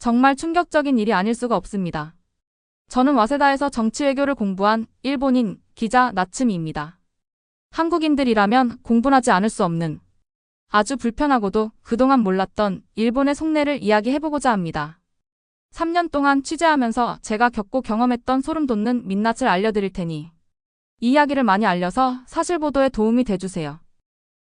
정말 충격적인 일이 아닐 수가 없습니다. 저는 와세다에서 정치외교를 공부한 일본인 기자 나츠미입니다. 한국인들이라면 공분하지 않을 수 없는 아주 불편하고도 그동안 몰랐던 일본의 속내를 이야기해보고자 합니다. 3년 동안 취재하면서 제가 겪고 경험했던 소름 돋는 민낯을 알려드릴 테니 이 이야기를 많이 알려서 사실 보도에 도움이 돼주세요.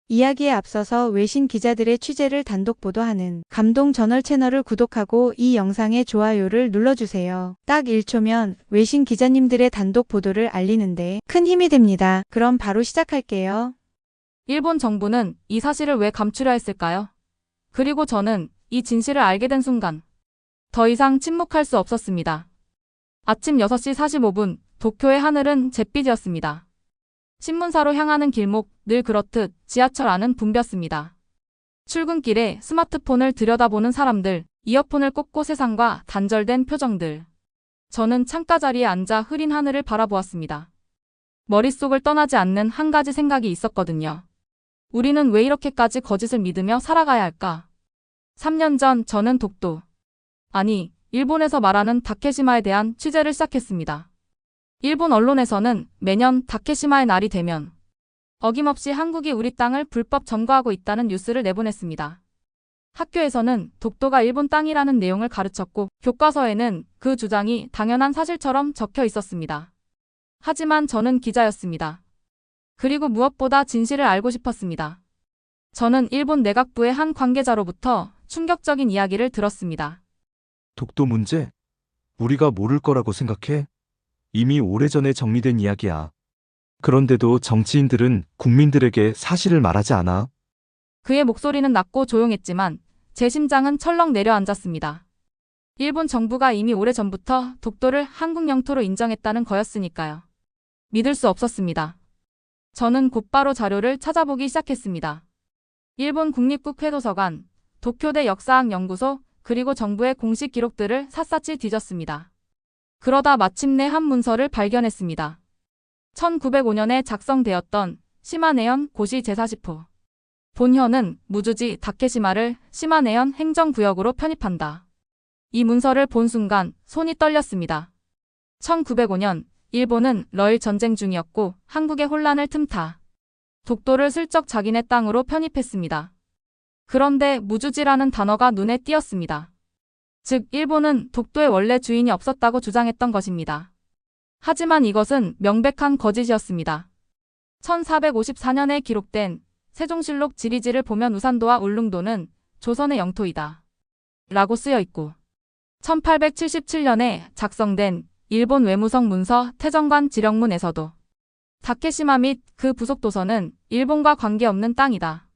이야기에 앞서서 외신 기자들의 취재를 단독 보도하는 감동 저널 채널을 구독하고 이 영상의 좋아요를 눌러주세요. 딱 1초면 외신 기자님들의 단독 보도를 알리는데 큰 힘이 됩니다. 그럼 바로 시작할게요. 일본 정부는 이 사실을 왜 감추려 했을까요? 그리고 저는 이 진실을 알게 된 순간 더 이상 침묵할 수 없었습니다. 아침 6시 45분 도쿄의 하늘은 잿빛이었습니다. 신문사로 향하는 길목 늘 그렇듯 지하철 안은 붐볐습니다. 출근길에 스마트폰을 들여다보는 사람들, 이어폰을 꽂고 세상과 단절된 표정들. 저는 창가 자리에 앉아 흐린 하늘을 바라보았습니다. 머릿속을 떠나지 않는 한 가지 생각이 있었거든요. 우리는 왜 이렇게까지 거짓을 믿으며 살아가야 할까? 3년 전 저는 독도, 아니, 일본에서 말하는 다케시마에 대한 취재를 시작했습니다. 일본 언론에서는 매년 다케시마의 날이 되면 어김없이 한국이 우리 땅을 불법 점거하고 있다는 뉴스를 내보냈습니다. 학교에서는 독도가 일본 땅이라는 내용을 가르쳤고 교과서에는 그 주장이 당연한 사실처럼 적혀 있었습니다. 하지만 저는 기자였습니다. 그리고 무엇보다 진실을 알고 싶었습니다. 저는 일본 내각부의 한 관계자로부터 충격적인 이야기를 들었습니다. 독도 문제? 우리가 모를 거라고 생각해? 이미 오래전에 정리된 이야기야. 그런데도 정치인들은 국민들에게 사실을 말하지 않아. 그의 목소리는 낮고 조용했지만 제 심장은 철렁 내려앉았습니다. 일본 정부가 이미 오래전부터 독도를 한국 영토로 인정했다는 거였으니까요. 믿을 수 없었습니다. 저는 곧바로 자료를 찾아보기 시작했습니다. 일본 국립국회도서관, 도쿄대 역사학연구소, 그리고 정부의 공식 기록들을 샅샅이 뒤졌습니다. 그러다 마침내 한 문서를 발견했습니다. 1905년에 작성되었던 시마네현 고시 제40호. 본현은 무주지 다케시마를 시마네현 행정구역으로 편입한다. 이 문서를 본 순간 손이 떨렸습니다. 1905년 일본은 러일 전쟁 중이었고 한국의 혼란을 틈타 독도를 슬쩍 자기네 땅으로 편입했습니다. 그런데 무주지라는 단어가 눈에 띄었습니다. 즉 일본은 독도의 원래 주인이 없었다고 주장했던 것입니다. 하지만 이것은 명백한 거짓이었습니다. 1454년에 기록된 세종실록 지리지를 보면 우산도와 울릉도는 조선의 영토이다 라고 쓰여 있고 1877년에 작성된 일본 외무성 문서 태정관 지령문에서도 다케시마 및 그 부속 도서는 일본과 관계없는 땅이다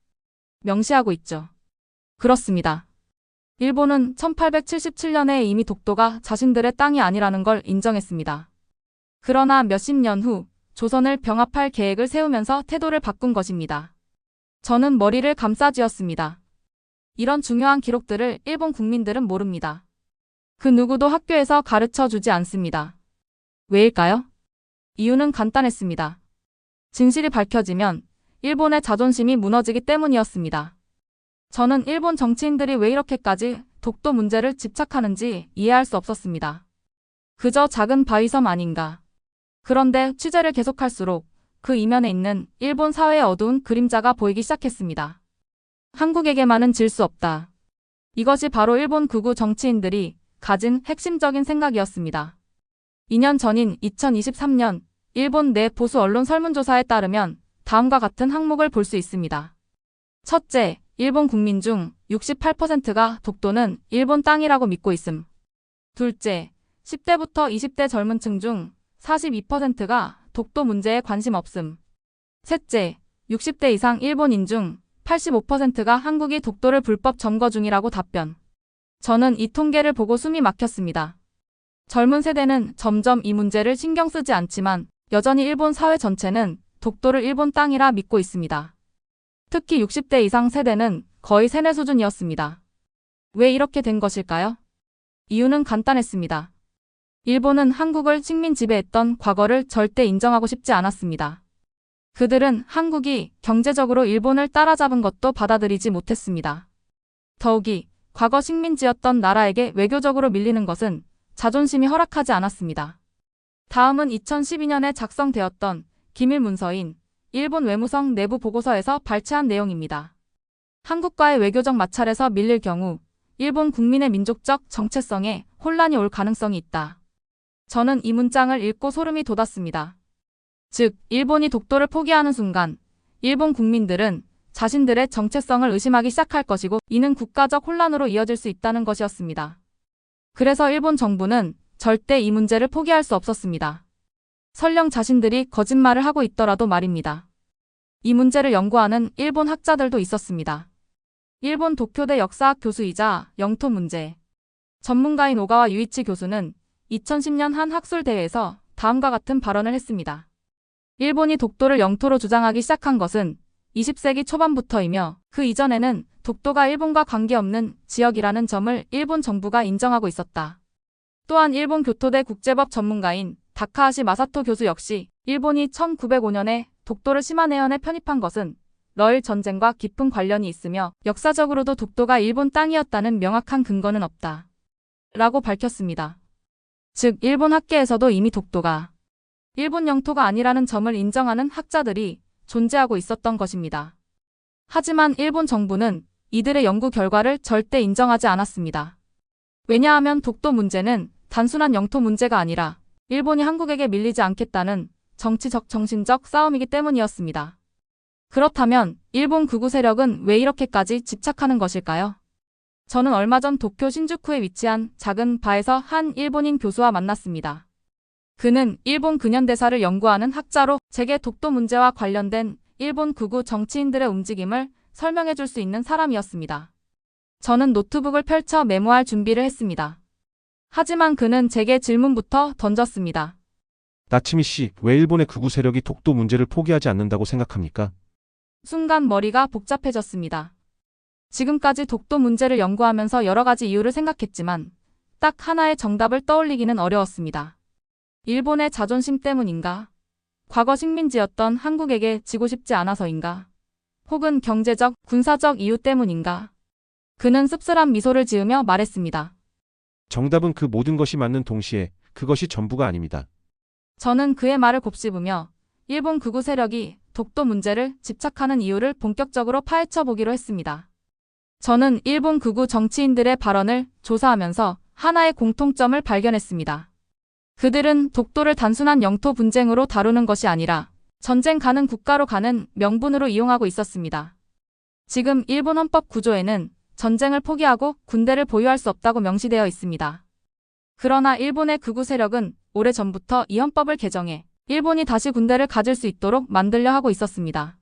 명시하고 있죠. 그렇습니다. 일본은 1877년에 이미 독도가 자신들의 땅이 아니라는 걸 인정했습니다. 그러나 몇십 년 후 조선을 병합할 계획을 세우면서 태도를 바꾼 것입니다. 저는 머리를 감싸쥐었습니다. 이런 중요한 기록들을 일본 국민들은 모릅니다. 그 누구도 학교에서 가르쳐 주지 않습니다. 왜일까요? 이유는 간단했습니다. 진실이 밝혀지면 일본의 자존심이 무너지기 때문이었습니다. 저는 일본 정치인들이 왜 이렇게까지 독도 문제를 집착하는지 이해할 수 없었습니다. 그저 작은 바위섬 아닌가. 그런데 취재를 계속할수록 그 이면에 있는 일본 사회의 어두운 그림자가 보이기 시작했습니다. 한국에게만은 질 수 없다. 이것이 바로 일본 극우 정치인들이 가진 핵심적인 생각이었습니다. 2년 전인 2023년 일본 내 보수 언론 설문조사에 따르면 다음과 같은 항목을 볼 수 있습니다. 첫째, 일본 국민 중 68%가 독도는 일본 땅이라고 믿고 있음. 둘째, 10대부터 20대 젊은 층 중 42%가 독도 문제에 관심 없음. 셋째, 60대 이상 일본인 중 85%가 한국이 독도를 불법 점거 중이라고 답변. 저는 이 통계를 보고 숨이 막혔습니다. 젊은 세대는 점점 이 문제를 신경 쓰지 않지만 여전히 일본 사회 전체는 독도를 일본 땅이라 믿고 있습니다. 특히 60대 이상 세대는 거의 세뇌 수준이었습니다. 왜 이렇게 된 것일까요? 이유는 간단했습니다. 일본은 한국을 식민 지배했던 과거를 절대 인정하고 싶지 않았습니다. 그들은 한국이 경제적으로 일본을 따라잡은 것도 받아들이지 못했습니다. 더욱이 과거 식민지였던 나라에게 외교적으로 밀리는 것은 자존심이 허락하지 않았습니다. 다음은 2012년에 작성되었던 기밀 문서인 일본 외무성 내부 보고서에서 발췌한 내용입니다. 한국과의 외교적 마찰에서 밀릴 경우 일본 국민의 민족적 정체성에 혼란이 올 가능성이 있다. 저는 이 문장을 읽고 소름이 돋았습니다. 즉, 일본이 독도를 포기하는 순간 일본 국민들은 자신들의 정체성을 의심하기 시작할 것이고 이는 국가적 혼란으로 이어질 수 있다는 것이었습니다. 그래서 일본 정부는 절대 이 문제를 포기할 수 없었습니다. 설령 자신들이 거짓말을 하고 있더라도 말입니다. 이 문제를 연구하는 일본 학자들도 있었습니다. 일본 도쿄대 역사학 교수이자 영토 문제 전문가인 오가와 유이치 교수는 2010년 한 학술대회에서 다음과 같은 발언을 했습니다. 일본이 독도를 영토로 주장하기 시작한 것은 20세기 초반부터이며 그 이전에는 독도가 일본과 관계없는 지역이라는 점을 일본 정부가 인정하고 있었다. 또한 일본 교토대 국제법 전문가인 다카하시 마사토 교수 역시 일본이 1905년에 독도를 시마네현에 편입한 것은 러일 전쟁과 깊은 관련이 있으며 역사적으로도 독도가 일본 땅이었다는 명확한 근거는 없다. 라고 밝혔습니다. 즉, 일본 학계에서도 이미 독도가 일본 영토가 아니라는 점을 인정하는 학자들이 존재하고 있었던 것입니다. 하지만 일본 정부는 이들의 연구 결과를 절대 인정하지 않았습니다. 왜냐하면 독도 문제는 단순한 영토 문제가 아니라 일본이 한국에게 밀리지 않겠다는 정치적 정신적 싸움이기 때문이었습니다. 그렇다면 일본 극우 세력은 왜 이렇게까지 집착하는 것일까요? 저는 얼마 전 도쿄 신주쿠에 위치한 작은 바에서 한 일본인 교수와 만났습니다. 그는 일본 근현대사를 연구하는 학자로 제게 독도 문제와 관련된 일본 극우 정치인들의 움직임을 설명해 줄 수 있는 사람이었습니다. 저는 노트북을 펼쳐 메모할 준비를 했습니다. 하지만 그는 제게 질문부터 던졌습니다. 나츠미 씨, 왜 일본의 극우 세력이 독도 문제를 포기하지 않는다고 생각합니까? 순간 머리가 복잡해졌습니다. 지금까지 독도 문제를 연구하면서 여러 가지 이유를 생각했지만 딱 하나의 정답을 떠올리기는 어려웠습니다. 일본의 자존심 때문인가? 과거 식민지였던 한국에게 지고 싶지 않아서인가? 혹은 경제적, 군사적 이유 때문인가? 그는 씁쓸한 미소를 지으며 말했습니다. 정답은 그 모든 것이 맞는 동시에 그것이 전부가 아닙니다. 저는 그의 말을 곱씹으며 일본 극우 세력이 독도 문제를 집착하는 이유를 본격적으로 파헤쳐 보기로 했습니다. 저는 일본 극우 정치인들의 발언을 조사하면서 하나의 공통점을 발견했습니다. 그들은 독도를 단순한 영토 분쟁으로 다루는 것이 아니라 전쟁 가는 국가로 가는 명분으로 이용하고 있었습니다. 지금 일본 헌법 구조에는 전쟁을 포기하고 군대를 보유할 수 없다고 명시되어 있습니다. 그러나 일본의 극우 세력은 오래전부터 이 헌법을 개정해 일본이 다시 군대를 가질 수 있도록 만들려 하고 있었습니다.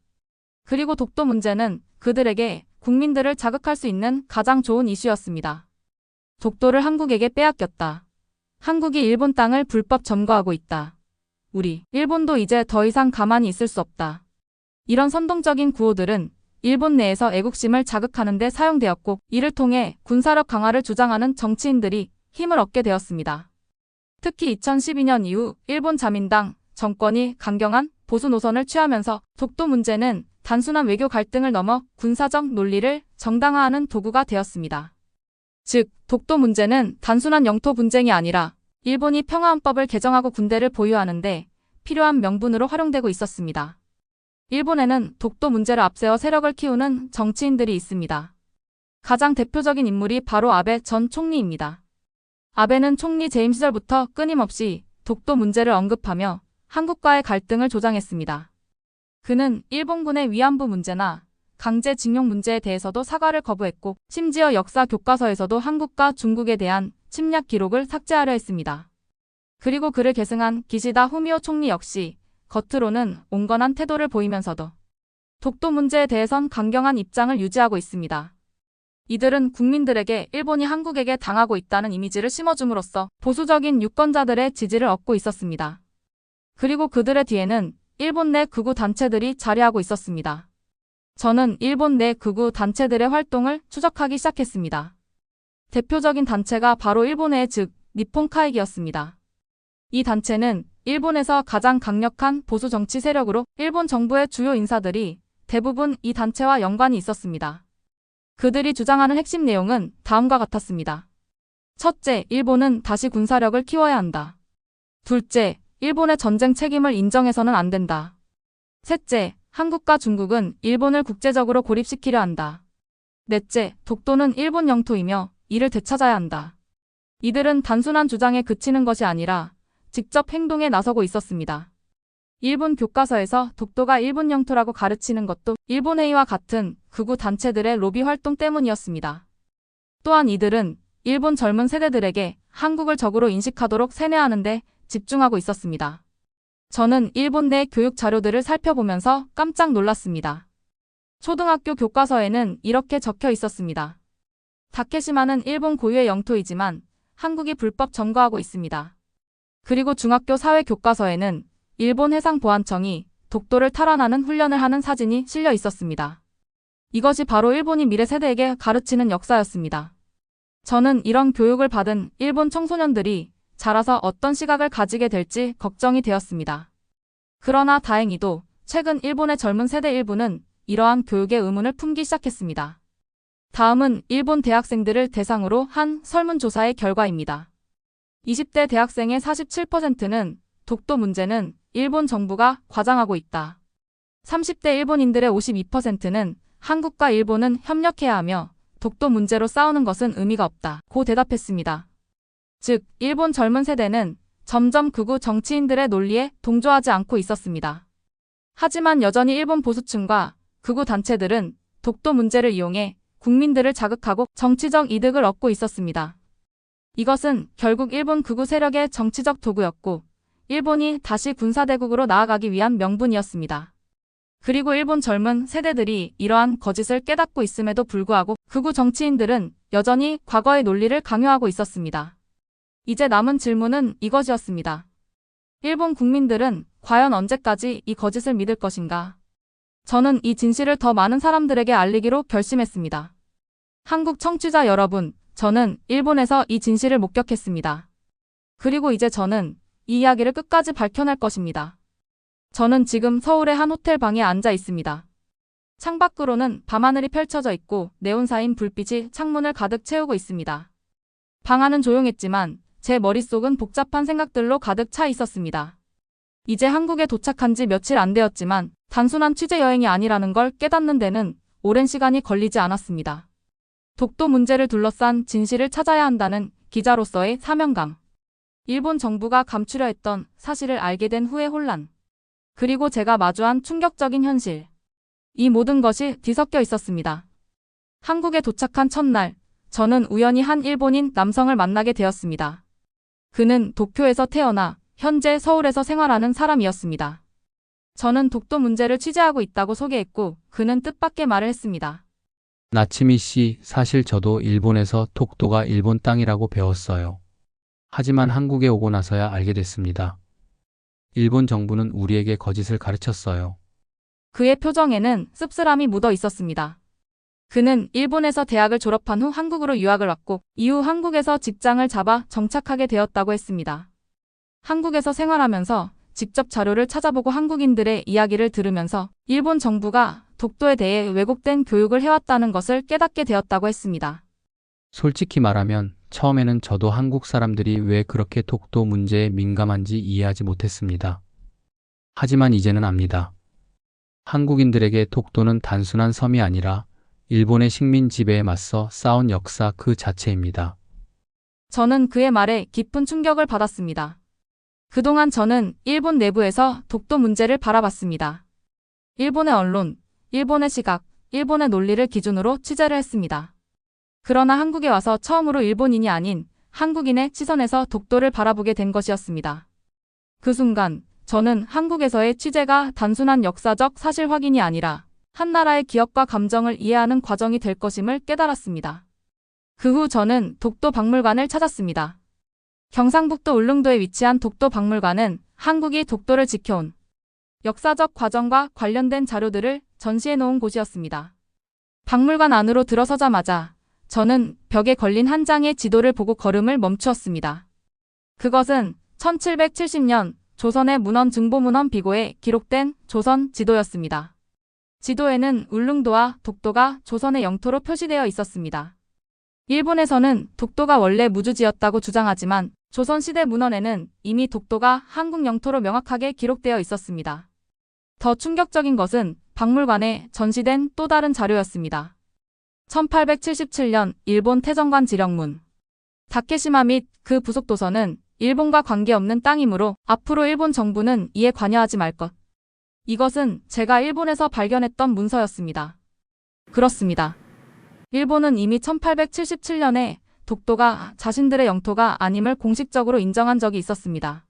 그리고 독도 문제는 그들에게 국민들을 자극할 수 있는 가장 좋은 이슈였습니다. 독도를 한국에게 빼앗겼다. 한국이 일본 땅을 불법 점거하고 있다. 우리, 일본도 이제 더 이상 가만히 있을 수 없다. 이런 선동적인 구호들은 일본 내에서 애국심을 자극하는 데 사용되었고 이를 통해 군사력 강화를 주장하는 정치인들이 힘을 얻게 되었습니다. 특히 2012년 이후 일본 자민당 정권이 강경한 보수 노선을 취하면서 독도 문제는 단순한 외교 갈등을 넘어 군사적 논리를 정당화하는 도구가 되었습니다. 즉, 독도 문제는 단순한 영토 분쟁이 아니라 일본이 평화헌법을 개정하고 군대를 보유하는데 필요한 명분으로 활용되고 있었습니다. 일본에는 독도 문제를 앞세워 세력을 키우는 정치인들이 있습니다. 가장 대표적인 인물이 바로 아베 전 총리입니다. 아베는 총리 재임 시절부터 끊임없이 독도 문제를 언급하며 한국과의 갈등을 조장했습니다. 그는 일본군의 위안부 문제나 강제징용 문제에 대해서도 사과를 거부했고 심지어 역사 교과서에서도 한국과 중국에 대한 침략 기록을 삭제하려 했습니다. 그리고 그를 계승한 기시다 후미오 총리 역시 겉으로는 온건한 태도를 보이면서도 독도 문제에 대해선 강경한 입장을 유지하고 있습니다. 이들은 국민들에게 일본이 한국에게 당하고 있다는 이미지를 심어줌으로써 보수적인 유권자들의 지지를 얻고 있었습니다. 그리고 그들의 뒤에는 일본 내 극우 단체들이 자리하고 있었습니다. 저는 일본 내 극우 단체들의 활동을 추적하기 시작했습니다. 대표적인 단체가 바로 일본의 즉 니폰카이기였습니다. 이 단체는 일본에서 가장 강력한 보수 정치 세력으로 일본 정부의 주요 인사들이 대부분 이 단체와 연관이 있었습니다. 그들이 주장하는 핵심 내용은 다음과 같았습니다. 첫째, 일본은 다시 군사력을 키워야 한다. 둘째, 일본의 전쟁 책임을 인정해서는 안 된다. 셋째, 한국과 중국은 일본을 국제적으로 고립시키려 한다. 넷째, 독도는 일본 영토이며 이를 되찾아야 한다. 이들은 단순한 주장에 그치는 것이 아니라 직접 행동에 나서고 있었습니다. 일본 교과서에서 독도가 일본 영토라고 가르치는 것도 일본회의와 같은 극우 단체들의 로비 활동 때문이었습니다. 또한 이들은 일본 젊은 세대들에게 한국을 적으로 인식하도록 세뇌하는 데 집중하고 있었습니다. 저는 일본 내 교육 자료들을 살펴보면서 깜짝 놀랐습니다. 초등학교 교과서에는 이렇게 적혀 있었습니다. 다케시마는 일본 고유의 영토이지만 한국이 불법 점거하고 있습니다. 그리고 중학교 사회 교과서에는 일본 해상보안청이 독도를 탈환하는 훈련을 하는 사진이 실려 있었습니다. 이것이 바로 일본이 미래 세대에게 가르치는 역사였습니다. 저는 이런 교육을 받은 일본 청소년들이 자라서 어떤 시각을 가지게 될지 걱정이 되었습니다. 그러나 다행히도 최근 일본의 젊은 세대 일부는 이러한 교육의 의문을 품기 시작했습니다. 다음은 일본 대학생들을 대상으로 한 설문조사의 결과입니다. 20대 대학생의 47%는 독도 문제는 일본 정부가 과장하고 있다. 30대 일본인들의 52%는 한국과 일본은 협력해야 하며 독도 문제로 싸우는 것은 의미가 없다. 고 대답했습니다. 즉, 일본 젊은 세대는 점점 극우 정치인들의 논리에 동조하지 않고 있었습니다. 하지만 여전히 일본 보수층과 극우 단체들은 독도 문제를 이용해 국민들을 자극하고 정치적 이득을 얻고 있었습니다. 이것은 결국 일본 극우 세력의 정치적 도구였고 일본이 다시 군사대국으로 나아가기 위한 명분이었습니다. 그리고 일본 젊은 세대들이 이러한 거짓을 깨닫고 있음에도 불구하고 극우 정치인들은 여전히 과거의 논리를 강요하고 있었습니다. 이제 남은 질문은 이것이었습니다. 일본 국민들은 과연 언제까지 이 거짓을 믿을 것인가? 저는 이 진실을 더 많은 사람들에게 알리기로 결심했습니다. 한국 청취자 여러분, 저는 일본에서 이 진실을 목격했습니다. 그리고 이제 저는 이 이야기를 끝까지 밝혀낼 것입니다. 저는 지금 서울의 한 호텔 방에 앉아 있습니다. 창밖으로는 밤하늘이 펼쳐져 있고 네온사인 불빛이 창문을 가득 채우고 있습니다. 방 안은 조용했지만 제 머릿속은 복잡한 생각들로 가득 차 있었습니다. 이제 한국에 도착한 지 며칠 안 되었지만 단순한 취재 여행이 아니라는 걸 깨닫는 데는 오랜 시간이 걸리지 않았습니다. 독도 문제를 둘러싼 진실을 찾아야 한다는 기자로서의 사명감. 일본 정부가 감추려 했던 사실을 알게 된 후의 혼란. 그리고 제가 마주한 충격적인 현실. 이 모든 것이 뒤섞여 있었습니다. 한국에 도착한 첫날, 저는 우연히 한 일본인 남성을 만나게 되었습니다. 그는 도쿄에서 태어나 현재 서울에서 생활하는 사람이었습니다. 저는 독도 문제를 취재하고 있다고 소개했고 그는 뜻밖의 말을 했습니다. 나츠미 씨, 사실 저도 일본에서 독도가 일본 땅이라고 배웠어요. 하지만 한국에 오고 나서야 알게 됐습니다. 일본 정부는 우리에게 거짓을 가르쳤어요. 그의 표정에는 씁쓸함이 묻어 있었습니다. 그는 일본에서 대학을 졸업한 후 한국으로 유학을 왔고 이후 한국에서 직장을 잡아 정착하게 되었다고 했습니다. 한국에서 생활하면서 직접 자료를 찾아보고 한국인들의 이야기를 들으면서 일본 정부가 독도에 대해 왜곡된 교육을 해왔다는 것을 깨닫게 되었다고 했습니다. 솔직히 말하면 처음에는 저도 한국 사람들이 왜 그렇게 독도 문제에 민감한지 이해하지 못했습니다. 하지만 이제는 압니다. 한국인들에게 독도는 단순한 섬이 아니라 일본의 식민 지배에 맞서 싸운 역사 그 자체입니다. 저는 그의 말에 깊은 충격을 받았습니다. 그동안 저는 일본 내부에서 독도 문제를 바라봤습니다. 일본의 언론, 일본의 시각, 일본의 논리를 기준으로 취재를 했습니다. 그러나 한국에 와서 처음으로 일본인이 아닌 한국인의 시선에서 독도를 바라보게 된 것이었습니다. 그 순간 저는 한국에서의 취재가 단순한 역사적 사실 확인이 아니라 한 나라의 기억과 감정을 이해하는 과정이 될 것임을 깨달았습니다. 그 후 저는 독도 박물관을 찾았습니다. 경상북도 울릉도에 위치한 독도 박물관은 한국이 독도를 지켜온 역사적 과정과 관련된 자료들을 전시해 놓은 곳이었습니다. 박물관 안으로 들어서자마자 저는 벽에 걸린 한 장의 지도를 보고 걸음을 멈추었습니다. 그것은 1770년 조선의 문헌 증보문헌 비고에 기록된 조선 지도였습니다. 지도에는 울릉도와 독도가 조선의 영토로 표시되어 있었습니다. 일본에서는 독도가 원래 무주지였다고 주장하지만 조선시대 문헌에는 이미 독도가 한국 영토로 명확하게 기록되어 있었습니다. 더 충격적인 것은 박물관에 전시된 또 다른 자료였습니다. 1877년 일본 태정관 지령문. 다케시마 및 그 부속 도서는 일본과 관계없는 땅이므로 앞으로 일본 정부는 이에 관여하지 말 것. 이것은 제가 일본에서 발견했던 문서였습니다. 그렇습니다. 일본은 이미 1877년에 독도가 자신들의 영토가 아님을 공식적으로 인정한 적이 있었습니다.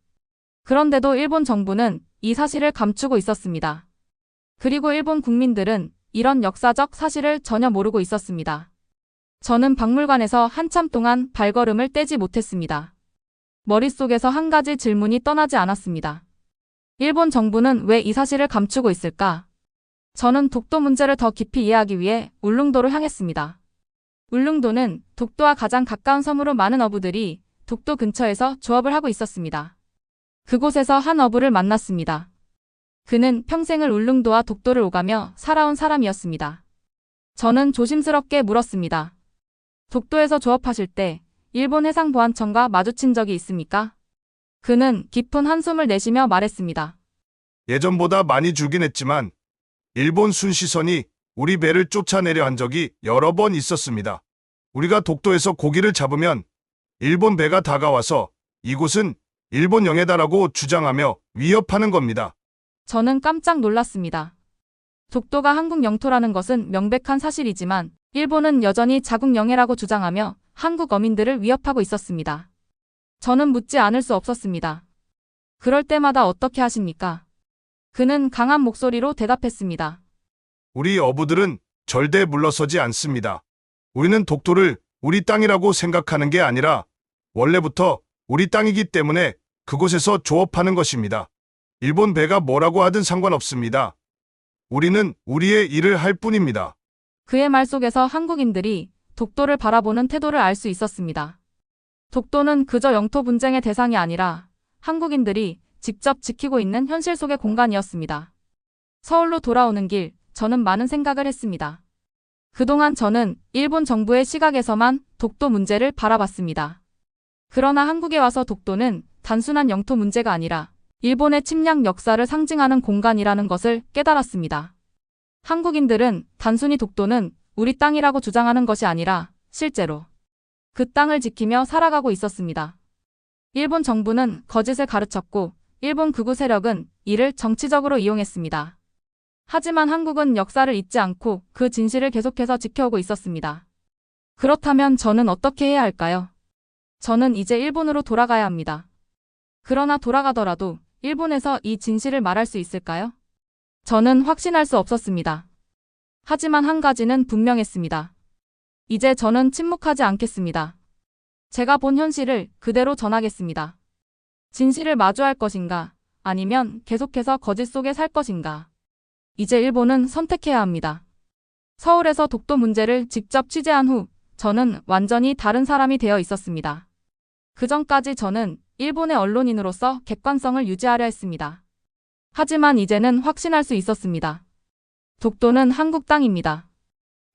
그런데도 일본 정부는 이 사실을 감추고 있었습니다. 그리고 일본 국민들은 이런 역사적 사실을 전혀 모르고 있었습니다. 저는 박물관에서 한참 동안 발걸음을 떼지 못했습니다. 머릿속에서 한 가지 질문이 떠나지 않았습니다. 일본 정부는 왜 이 사실을 감추고 있을까? 저는 독도 문제를 더 깊이 이해하기 위해 울릉도로 향했습니다. 울릉도는 독도와 가장 가까운 섬으로 많은 어부들이 독도 근처에서 조업을 하고 있었습니다. 그곳에서 한 어부를 만났습니다. 그는 평생을 울릉도와 독도를 오가며 살아온 사람이었습니다. 저는 조심스럽게 물었습니다. 독도에서 조업하실 때 일본 해상보안청과 마주친 적이 있습니까? 그는 깊은 한숨을 내쉬며 말했습니다. 예전보다 많이 줄긴 했지만 일본 순시선이 우리 배를 쫓아내려 한 적이 여러 번 있었습니다. 우리가 독도에서 고기를 잡으면 일본 배가 다가와서 이곳은 일본 영해다라고 주장하며 위협하는 겁니다. 저는 깜짝 놀랐습니다. 독도가 한국 영토라는 것은 명백한 사실이지만 일본은 여전히 자국 영해라고 주장하며 한국 어민들을 위협하고 있었습니다. 저는 묻지 않을 수 없었습니다. 그럴 때마다 어떻게 하십니까? 그는 강한 목소리로 대답했습니다. 우리 어부들은 절대 물러서지 않습니다. 우리는 독도를 우리 땅이라고 생각하는 게 아니라 원래부터 우리 땅이기 때문에 그곳에서 조업하는 것입니다. 일본 배가 뭐라고 하든 상관없습니다. 우리는 우리의 일을 할 뿐입니다. 그의 말 속에서 한국인들이 독도를 바라보는 태도를 알 수 있었습니다. 독도는 그저 영토 분쟁의 대상이 아니라 한국인들이 직접 지키고 있는 현실 속의 공간이었습니다. 서울로 돌아오는 길, 저는 많은 생각을 했습니다. 그동안 저는 일본 정부의 시각에서만 독도 문제를 바라봤습니다. 그러나 한국에 와서 독도는 단순한 영토 문제가 아니라 일본의 침략 역사를 상징하는 공간이라는 것을 깨달았습니다. 한국인들은 단순히 독도는 우리 땅이라고 주장하는 것이 아니라 실제로 그 땅을 지키며 살아가고 있었습니다. 일본 정부는 거짓을 가르쳤고 일본 극우 세력은 이를 정치적으로 이용했습니다. 하지만 한국은 역사를 잊지 않고 그 진실을 계속해서 지켜오고 있었습니다. 그렇다면 저는 어떻게 해야 할까요? 저는 이제 일본으로 돌아가야 합니다. 그러나 돌아가더라도 일본에서 이 진실을 말할 수 있을까요? 저는 확신할 수 없었습니다. 하지만 한 가지는 분명했습니다. 이제 저는 침묵하지 않겠습니다. 제가 본 현실을 그대로 전하겠습니다. 진실을 마주할 것인가, 아니면 계속해서 거짓 속에 살 것인가. 이제 일본은 선택해야 합니다. 서울에서 독도 문제를 직접 취재한 후 저는 완전히 다른 사람이 되어 있었습니다. 그 전까지 저는 일본의 언론인으로서 객관성을 유지하려 했습니다. 하지만 이제는 확신할 수 있었습니다. 독도는 한국 땅입니다.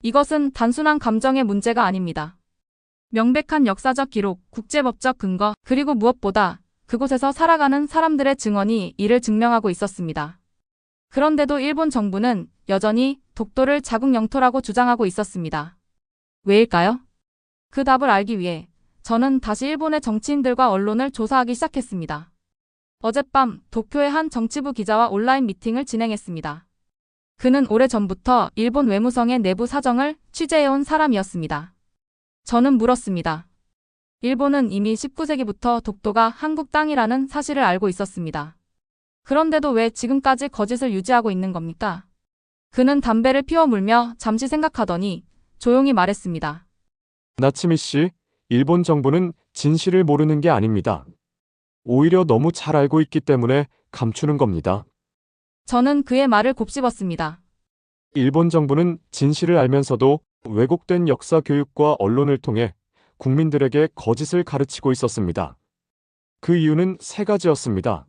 이것은 단순한 감정의 문제가 아닙니다. 명백한 역사적 기록, 국제법적 근거, 그리고 무엇보다 그곳에서 살아가는 사람들의 증언이 이를 증명하고 있었습니다. 그런데도 일본 정부는 여전히 독도를 자국 영토라고 주장하고 있었습니다. 왜일까요? 그 답을 알기 위해 저는 다시 일본의 정치인들과 언론을 조사하기 시작했습니다. 어젯밤 도쿄의 한 정치부 기자와 온라인 미팅을 진행했습니다. 그는 오래전부터 일본 외무성의 내부 사정을 취재해온 사람이었습니다. 저는 물었습니다. 일본은 이미 19세기부터 독도가 한국 땅이라는 사실을 알고 있었습니다. 그런데도 왜 지금까지 거짓을 유지하고 있는 겁니까? 그는 담배를 피워 물며 잠시 생각하더니 조용히 말했습니다. 나츠미 씨, 일본 정부는 진실을 모르는 게 아닙니다. 오히려 너무 잘 알고 있기 때문에 감추는 겁니다. 저는 그의 말을 곱씹었습니다. 일본 정부는 진실을 알면서도 왜곡된 역사 교육과 언론을 통해 국민들에게 거짓을 가르치고 있었습니다. 그 이유는 세 가지였습니다.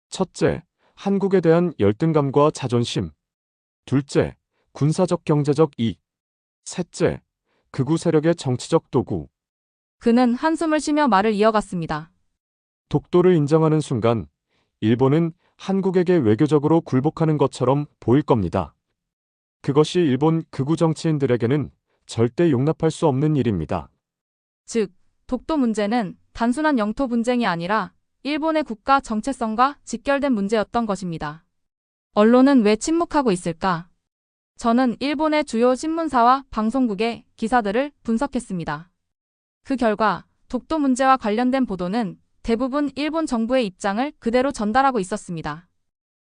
첫째, 한국에 대한 열등감과 자존심. 둘째, 군사적 경제적 이익. 셋째, 극우 세력의 정치적 도구. 그는 한숨을 쉬며 말을 이어갔습니다. 독도를 인정하는 순간 일본은 한국에게 외교적으로 굴복하는 것처럼 보일 겁니다. 그것이 일본 극우 정치인들에게는 절대 용납할 수 없는 일입니다. 즉, 독도 문제는 단순한 영토 분쟁이 아니라 일본의 국가 정체성과 직결된 문제였던 것입니다. 언론은 왜 침묵하고 있을까? 저는 일본의 주요 신문사와 방송국의 기사들을 분석했습니다. 그 결과 독도 문제와 관련된 보도는 대부분 일본 정부의 입장을 그대로 전달하고 있었습니다.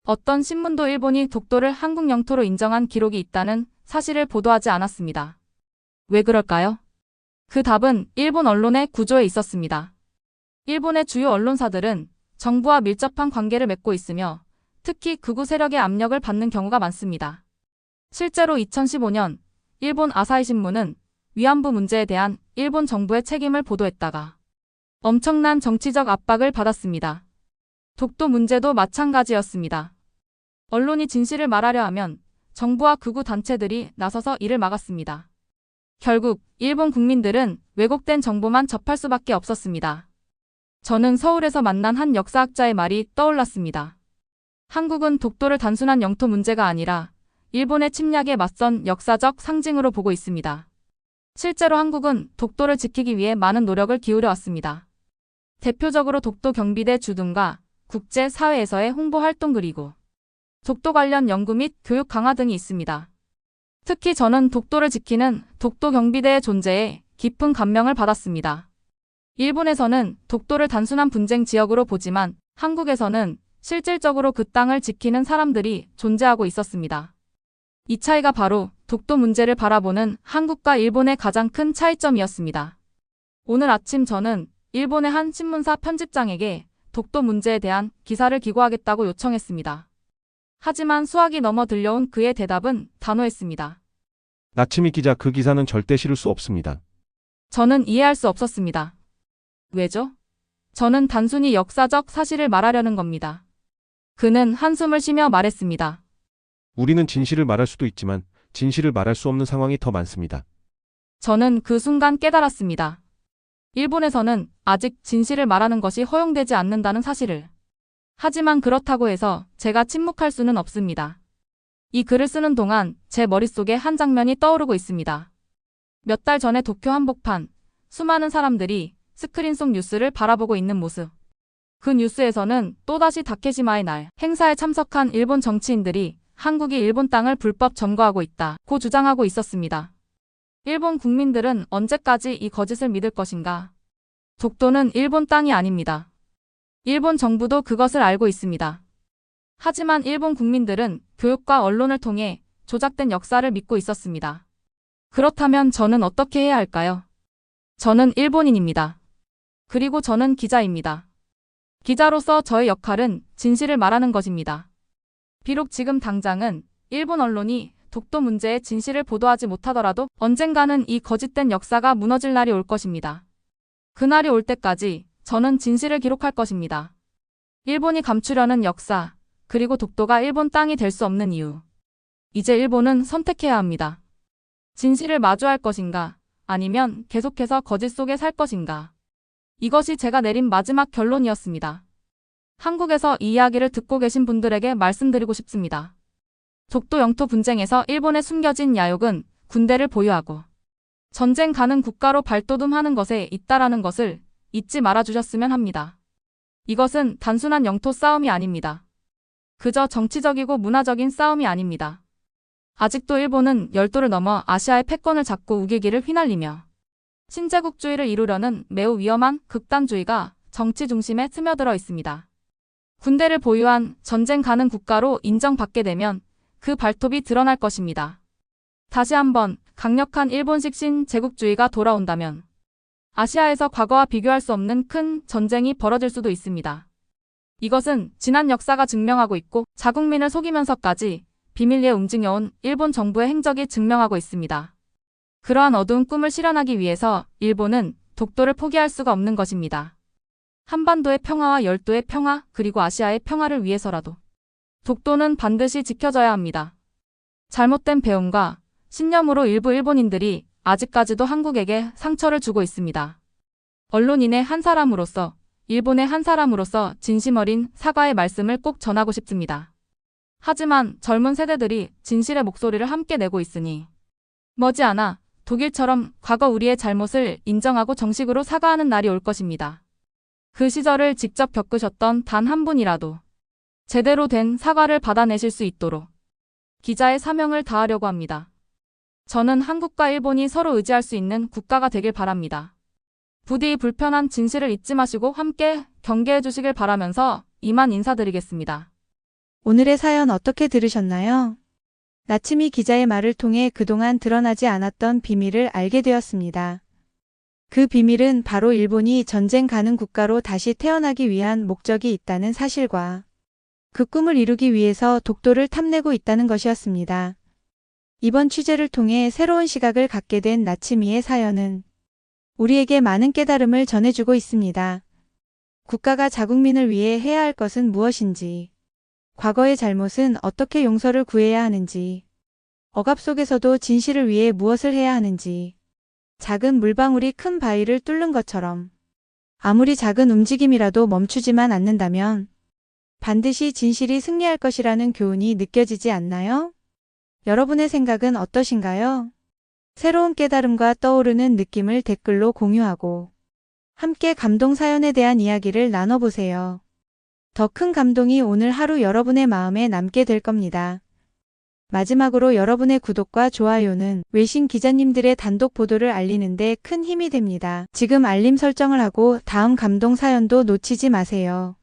어떤 신문도 일본이 독도를 한국 영토로 인정한 기록이 있다는 사실을 보도하지 않았습니다. 왜 그럴까요? 그 답은 일본 언론의 구조에 있었습니다. 일본의 주요 언론사들은 정부와 밀접한 관계를 맺고 있으며 특히 극우 세력의 압력을 받는 경우가 많습니다. 실제로 2015년 일본 아사히 신문은 위안부 문제에 대한 일본 정부의 책임을 보도했다가 엄청난 정치적 압박을 받았습니다. 독도 문제도 마찬가지였습니다. 언론이 진실을 말하려 하면 정부와 극우 단체들이 나서서 이를 막았습니다. 결국 일본 국민들은 왜곡된 정보만 접할 수밖에 없었습니다. 저는 서울에서 만난 한 역사학자의 말이 떠올랐습니다. 한국은 독도를 단순한 영토 문제가 아니라 일본의 침략에 맞선 역사적 상징으로 보고 있습니다. 실제로 한국은 독도를 지키기 위해 많은 노력을 기울여 왔습니다. 대표적으로 독도 경비대 주둔과 국제사회에서의 홍보 활동 그리고 독도 관련 연구 및 교육 강화 등이 있습니다. 특히 저는 독도를 지키는 독도 경비대의 존재에 깊은 감명을 받았습니다. 일본에서는 독도를 단순한 분쟁 지역으로 보지만 한국에서는 실질적으로 그 땅을 지키는 사람들이 존재하고 있었습니다. 이 차이가 바로 독도 문제를 바라보는 한국과 일본의 가장 큰 차이점이었습니다. 오늘 아침 저는 일본의 한 신문사 편집장에게 독도 문제에 대한 기사를 기고하겠다고 요청했습니다. 하지만 수학이 넘어 들려온 그의 대답은 단호했습니다. 나츠미 기자, 그 기사는 절대 실을 수 없습니다. 저는 이해할 수 없었습니다. 왜죠? 저는 단순히 역사적 사실을 말하려는 겁니다. 그는 한숨을 쉬며 말했습니다. 우리는 진실을 말할 수도 있지만 진실을 말할 수 없는 상황이 더 많습니다. 저는 그 순간 깨달았습니다. 일본에서는 아직 진실을 말하는 것이 허용되지 않는다는 사실을. 하지만 그렇다고 해서 제가 침묵할 수는 없습니다. 이 글을 쓰는 동안 제 머릿속에 한 장면이 떠오르고 있습니다. 몇 달 전에 도쿄 한복판, 수많은 사람들이 스크린 속 뉴스를 바라보고 있는 모습. 그 뉴스에서는 또다시 다케시마의 날 행사에 참석한 일본 정치인들이 한국이 일본 땅을 불법 점거하고 있다고 주장하고 있었습니다. 일본 국민들은 언제까지 이 거짓을 믿을 것인가? 독도는 일본 땅이 아닙니다. 일본 정부도 그것을 알고 있습니다. 하지만 일본 국민들은 교육과 언론을 통해 조작된 역사를 믿고 있었습니다. 그렇다면 저는 어떻게 해야 할까요? 저는 일본인입니다. 그리고 저는 기자입니다. 기자로서 저의 역할은 진실을 말하는 것입니다. 비록 지금 당장은 일본 언론이 독도 문제의 진실을 보도하지 못하더라도 언젠가는 이 거짓된 역사가 무너질 날이 올 것입니다. 그날이 올 때까지 저는 진실을 기록할 것입니다. 일본이 감추려는 역사, 그리고 독도가 일본 땅이 될 수 없는 이유. 이제 일본은 선택해야 합니다. 진실을 마주할 것인가, 아니면 계속해서 거짓 속에 살 것인가. 이것이 제가 내린 마지막 결론이었습니다. 한국에서 이 이야기를 듣고 계신 분들에게 말씀드리고 싶습니다. 독도 영토 분쟁에서 일본에 숨겨진 야욕은 군대를 보유하고 전쟁 가는 국가로 발돋움하는 것에 있다라는 것을 잊지 말아주셨으면 합니다. 이것은 단순한 영토 싸움이 아닙니다. 그저 정치적이고 문화적인 싸움이 아닙니다. 아직도 일본은 열도를 넘어 아시아의 패권을 잡고 우기기를 휘날리며 신제국주의를 이루려는 매우 위험한 극단주의가 정치 중심에 스며들어 있습니다. 군대를 보유한 전쟁 가는 국가로 인정받게 되면 그 발톱이 드러날 것입니다. 다시 한번 강력한 일본식 신제국주의가 돌아온다면 아시아에서 과거와 비교할 수 없는 큰 전쟁이 벌어질 수도 있습니다. 이것은 지난 역사가 증명하고 있고 자국민을 속이면서까지 비밀리에 움직여온 일본 정부의 행적이 증명하고 있습니다. 그러한 어두운 꿈을 실현하기 위해서 일본은 독도를 포기할 수가 없는 것입니다. 한반도의 평화와 열도의 평화, 그리고 아시아의 평화를 위해서라도 독도는 반드시 지켜져야 합니다. 잘못된 배움과 신념으로 일부 일본인들이 아직까지도 한국에게 상처를 주고 있습니다. 언론인의 한 사람으로서, 일본의 한 사람으로서 진심 어린 사과의 말씀을 꼭 전하고 싶습니다. 하지만 젊은 세대들이 진실의 목소리를 함께 내고 있으니 머지않아 독일처럼 과거 우리의 잘못을 인정하고 정식으로 사과하는 날이 올 것입니다. 그 시절을 직접 겪으셨던 단 한 분이라도 제대로 된 사과를 받아내실 수 있도록 기자의 사명을 다하려고 합니다. 저는 한국과 일본이 서로 의지할 수 있는 국가가 되길 바랍니다. 부디 불편한 진실을 잊지 마시고 함께 경계해 주시길 바라면서 이만 인사드리겠습니다. 오늘의 사연 어떻게 들으셨나요? 나츠미 기자의 말을 통해 그동안 드러나지 않았던 비밀을 알게 되었습니다. 그 비밀은 바로 일본이 전쟁 가능 국가로 다시 태어나기 위한 목적이 있다는 사실과 그 꿈을 이루기 위해서 독도를 탐내고 있다는 것이었습니다. 이번 취재를 통해 새로운 시각을 갖게 된 나츠미의 사연은 우리에게 많은 깨달음을 전해주고 있습니다. 국가가 자국민을 위해 해야 할 것은 무엇인지, 과거의 잘못은 어떻게 용서를 구해야 하는지, 억압 속에서도 진실을 위해 무엇을 해야 하는지, 작은 물방울이 큰 바위를 뚫는 것처럼 아무리 작은 움직임이라도 멈추지만 않는다면 반드시 진실이 승리할 것이라는 교훈이 느껴지지 않나요? 여러분의 생각은 어떠신가요? 새로운 깨달음과 떠오르는 느낌을 댓글로 공유하고 함께 감동 사연에 대한 이야기를 나눠보세요. 더 큰 감동이 오늘 하루 여러분의 마음에 남게 될 겁니다. 마지막으로 여러분의 구독과 좋아요는 외신 기자님들의 단독 보도를 알리는 데 큰 힘이 됩니다. 지금 알림 설정을 하고 다음 감동 사연도 놓치지 마세요.